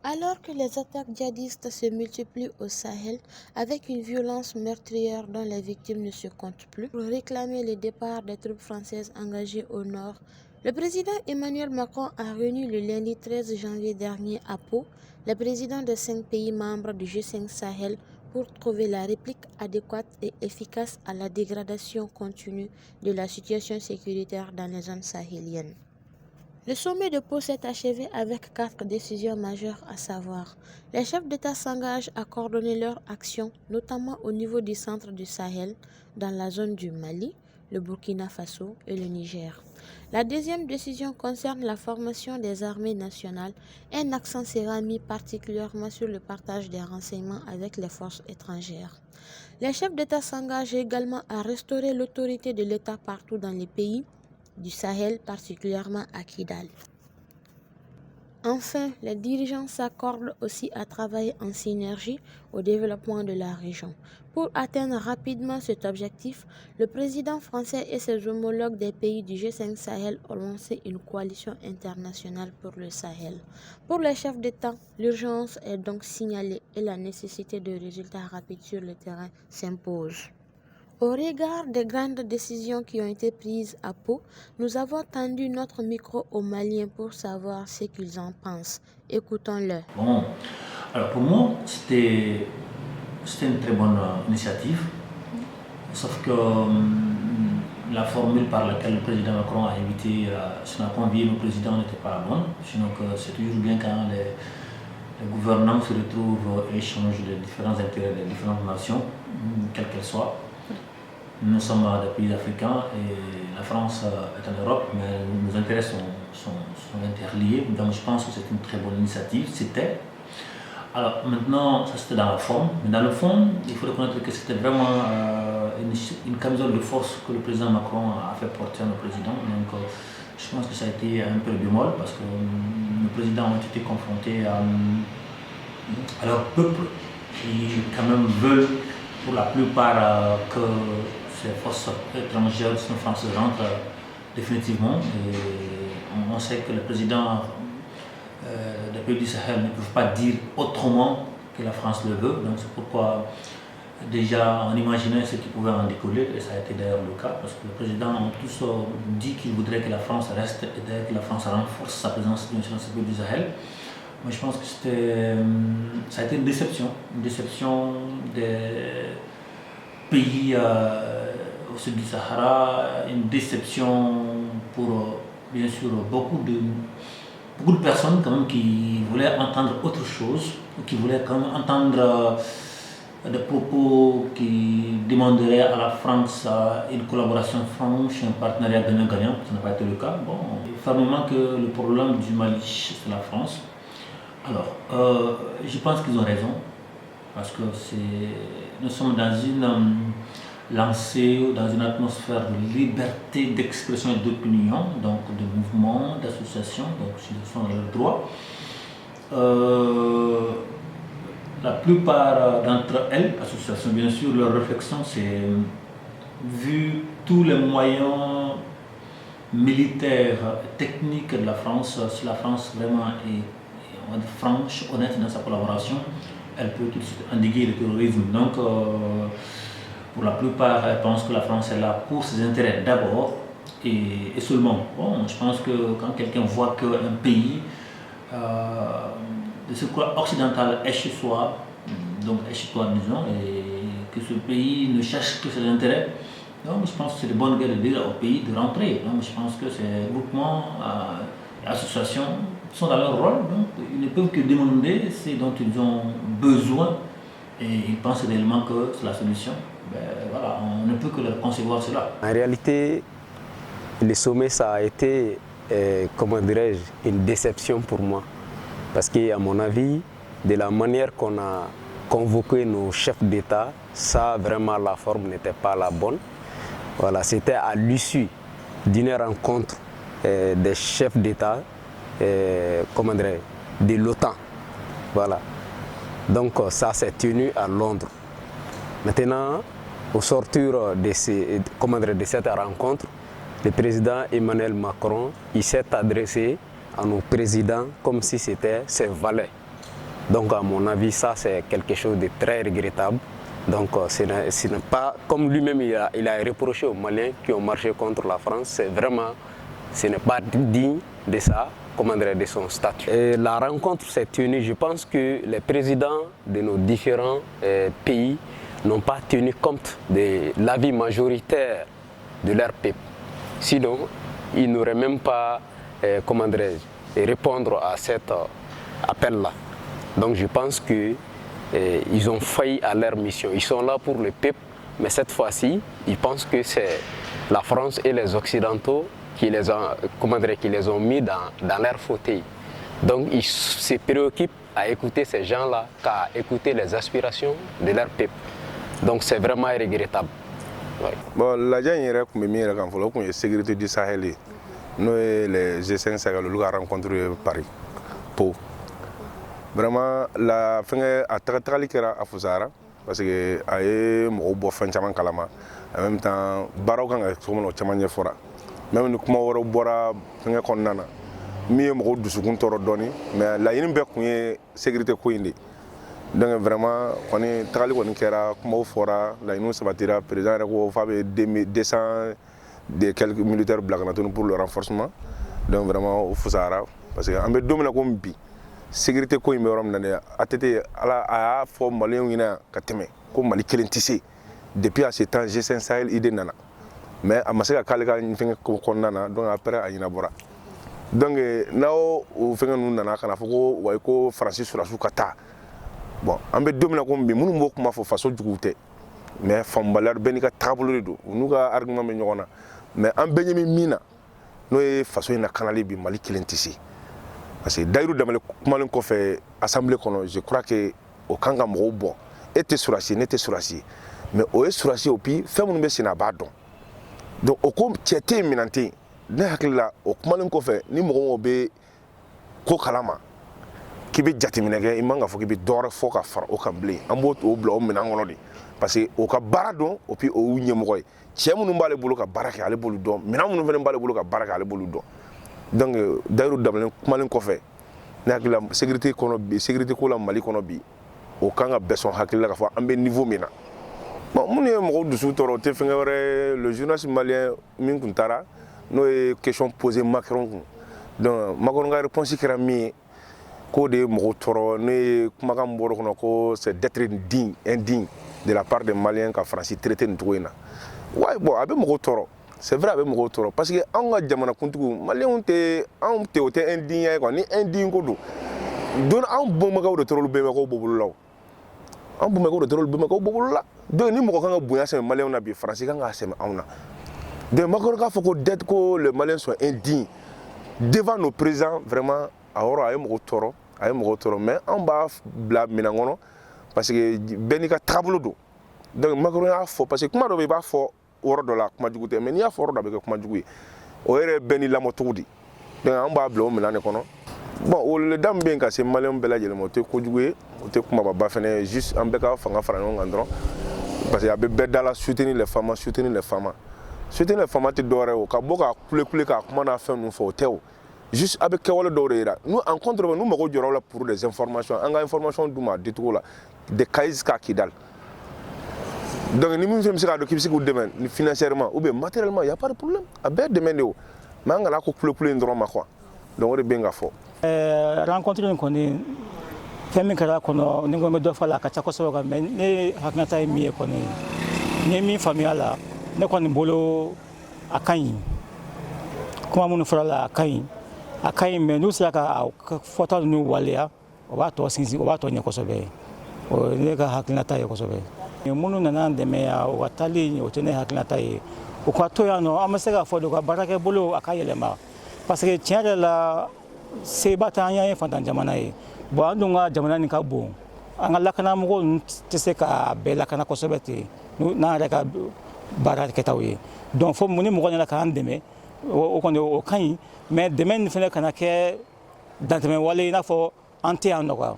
Alors que les attaques djihadistes se multiplient au Sahel avec une violence meurtrière dont les victimes ne se comptent plus, pour réclamer le départ des troupes françaises engagées au nord, le président Emmanuel Macron a réuni le lundi 13 janvier dernier à Pau les présidents de 5 pays membres du G5 Sahel pour trouver la réplique adéquate et efficace à la dégradation continue de la situation sécuritaire dans les zones sahéliennes. Le sommet de Pau s'est achevé avec 4 décisions majeures, à savoir: les chefs d'État s'engagent à coordonner leurs actions, notamment au niveau du centre du Sahel, dans la zone du Mali, le Burkina Faso et le Niger. La deuxième décision concerne la formation des armées nationales. Un accent sera mis particulièrement sur le partage des renseignements avec les forces étrangères. Les chefs d'État s'engagent également à restaurer l'autorité de l'État partout dans les pays du Sahel, particulièrement à Kidal. Enfin, les dirigeants s'accordent aussi à travailler en synergie au développement de la région. Pour atteindre rapidement cet objectif, le président français et ses homologues des pays du G5 Sahel ont lancé une coalition internationale pour le Sahel. Pour les chefs d'État, l'urgence est donc signalée et la nécessité de résultats rapides sur le terrain s'impose. Au regard des grandes décisions qui ont été prises à Pau, nous avons tendu notre micro aux Maliens pour savoir ce qu'ils en pensent. Écoutons-le. Bon, alors pour moi, c'était une très bonne initiative, sauf que la formule par laquelle le président Macron a invité, a convié le président n'était pas la bonne. Sinon c'est toujours bien quand les gouvernants se retrouvent et échangent les différents intérêts des différentes nations, quelles qu'elles soient. Nous sommes des pays africains et la France est en Europe, mais nos intérêts sont interliés. Donc je pense que c'est une très bonne initiative. Alors maintenant, ça c'était dans la forme, mais dans le fond, il faut reconnaître que c'était vraiment une camisole de force que le président Macron a fait porter à nos présidents. Donc je pense que ça a été un peu le bémol parce que nos présidents ont été confrontés à leur peuple qui quand même veulent pour la plupart que ces forces étrangères françaises rentrent définitivement. Et on sait que les présidents des pays du Sahel ne peuvent pas dire autrement que la France le veut. Donc c'est pourquoi déjà on imaginait ce qui pouvait en décoller, et ça a été d'ailleurs le cas, parce que les présidents ont tous dit qu'ils voudraient que la France reste et d'ailleurs que la France renforce sa présence dans ces pays du Sahel. Moi je pense que ça a été une déception des pays au sud du Sahara, une déception pour bien sûr beaucoup de personnes quand même qui voulaient entendre autre chose, qui voulaient quand même entendre des propos qui demanderaient à la France une collaboration franche, un partenariat gagnant-gagnant. Ça n'a pas été le cas. Bon, fermement que le problème du Mali, c'est la France. Alors, je pense qu'ils ont raison, parce que nous sommes dans une lancée dans une atmosphère de liberté d'expression et d'opinion, donc de mouvement, d'association, donc ce sont leurs droits. La plupart d'entre elles, associations bien sûr, leur réflexion c'est, vu tous les moyens militaires, techniques de la France, si la France vraiment est franche, honnête dans sa collaboration, elle peut tout de suite endiguer le terrorisme. Donc pour la plupart, elles pensent que la France est là pour ses intérêts d'abord et seulement. Bon, je pense que quand quelqu'un voit qu'un pays de ce quoi occidental est chez soi, donc est chez toi disons, et que ce pays ne cherche que ses intérêts, donc je pense que c'est de bonne guerre de dire au pays de rentrer. Donc je pense que ces groupements et associations sont dans leur rôle, donc ils ne peuvent que demander ce dont ils ont besoin et ils pensent réellement que c'est la solution. Ben, voilà, on ne peut que leur concevoir cela. En réalité, le sommet, ça a été, comment dirais-je, une déception pour moi. Parce qu'à mon avis, de la manière qu'on a convoqué nos chefs d'État, ça, vraiment, la forme n'était pas la bonne. Voilà, c'était à l'issue d'une rencontre des chefs d'État, comment dirais-je, de l'OTAN. Voilà. Donc, ça s'est tenu à Londres. Maintenant, au sortir de cette rencontre, le président Emmanuel Macron s'est adressé à nos présidents comme si c'était ses valets. Donc à mon avis, ça c'est quelque chose de très regrettable. Donc ce n'est pas, comme lui-même il a reproché aux Maliens qui ont marché contre la France, c'est vraiment, ce n'est pas digne de ça, comment dire, de son statut. Et la rencontre s'est tenue, je pense que les présidents de nos différents pays n'ont pas tenu compte de l'avis majoritaire de leur peuple. Sinon, ils n'auraient même pas, comment dirais-je, répondre à cet appel-là. Donc je pense qu'ils ont failli à leur mission. Ils sont là pour le peuple, mais cette fois-ci, ils pensent que c'est la France et les Occidentaux qui les ont mis dans leur fauteuil. Donc ils se préoccupent à écouter ces gens-là qu'à écouter les aspirations de leur peuple. Donc c'est vraiment regrettable. Ouais. Bon, la sécurité du Sahel, nous les G5 Sahel, nous avons rencontré Paris, Pau. Vraiment, la fin a très kera à Fusara parce que aye mo bo fan chaman kalama en même temps baro kan ko mo chaman fora même ni kuma woro bora fin ko nana mi mo dusu kun toro doni mais la yin be ko sécurité ko indi donc vraiment koni tagali ko kera kuma fora la yin sabatira président ko fabe 200 de quelques militaires blagnatons pour le renforcement donc vraiment au Fusara parce que ambe domina ko mbi sécurité ko yimbe rom nane atete ala a fo malien ina kateme ko mali kelentisi depuis à ce temps G5 Sahel ide nana mais amaseka kalika finga ko nana donc après ayina bora donc nao o finga nu nana kana foko way ko Francis sur la sukata bon ambe domina ko mbi munu mbok ma fo faso jugute mais fam balar benika tabulu do nuga argument me nyona mais ambe nyemi mina no e faso ina kanali bi mali kelentisi. Parce que d'ailleurs, dans le assemblée, je crois que au Kanga bon, était sur la Chine, était sur la Chine. Mais au est sur la Chine, au pays, fait mon message n'a pas donc. Donc, au com, tu étais éminenté. N'est-ce au Kumalin Kofé, ni mon obé, Kokalama, qui be Jatiminage, il m'a fait qu'il dort fort à faire au Camblé, en mot au blanc, menangolodi. Parce que au Kabaradon, au pays au Unyamroy, tiens mon numba le boulot à Baraka à l'ebouludon, maintenant mon nouvel le boulot à Baraka à l'ebouludon. Donc d'ailleurs dans le malin kofé la sécurité ko la Mali kono bi o kanga beson hakila ka fa ambe niveau mina bon mon mo du soutoro te fengere le journaliste malien min kuntara no question posée Macron donc Macron ga réponse qui rami ko de mo toro ne kuma ka mboro kono ko c'est d'être indigne de la part des Maliens ka France traité ntoina ouais bon abe mo toro. C'est vrai avec mon toro parce que on a jamana kuntugu malien te indigne quoi ni indigne ko do don an bon magaw de toro be ko bobulu law an bon magaw de toro be ko bobulu la do ni mo ko kan buya sem malien na bi français kan ga sem amna de makoro ka foko d'être que le malien soit indigne devant nos présidents vraiment ahora ay mo toro mais on ba bla minangono parce que benika tablo do donc makoro a fo parce que kuma do be ba fo woro do la kuma jugute mais ni ya foro da be kuma jugu o ere beni la motudi donc on ba blo melane kono bon o le dam ben ka se malien bela jele mote ko jugu o te kuma ba fene juste en beka fanga frano ngandro parce que ya be bedala soutenir les femmes te dore o ka boka kule ka kuma na fe nu fo tew juste avec kewole dorera nous en contre nous mako joro la pour des informations anga information duma ditugo la de kaiz ka kidal. Donc, ni nous sommes sur le domaine financièrement ou bien matériellement, il n'y a pas de problème. À bien demander, mais on a un droit à quoi. Donc, on est bien fort. Rencontrer un connaît, faire mes caractères, on est comme deux fois la cachacoso, mais les hacknata est mieux qu'on est. Ni mi famille là, ne connaît bolo à Caïn. Comment on fera la Caïn? À Caïn, mais nous c'est la photo de nous Walia, on va toi sinzi, on va toi nyakosobe. On est à hacknata yakosobe. Munu nana deme ya watali otene hakinata ye ukwato ya no amasega fodo ka baraka bolo akayelema parce que tiare la se batanya ye fantan jamana ye bo andunga jamana ni ka bo angala kana mo tiseka bela kana kosobeti na reka baraka tawi donc fo muni mo na ka andeme o kono o kan mais deme ni fene kana ke danteme wale na fo anti anoka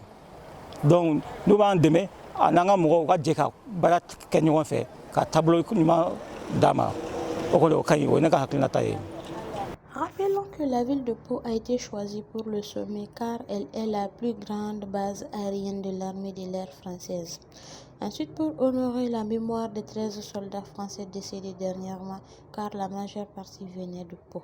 donc nous va andeme ananga mo ga jeka barat kenyo fe ka tableau nyuma dama o ko kai o naka hakina tay. Rappelons que la ville de Pau a été choisie pour le sommet car elle est la plus grande base aérienne de l'armée de l'air française. Ensuite, pour honorer la mémoire des 13 soldats français décédés dernièrement, car la majeure partie venait de Pau.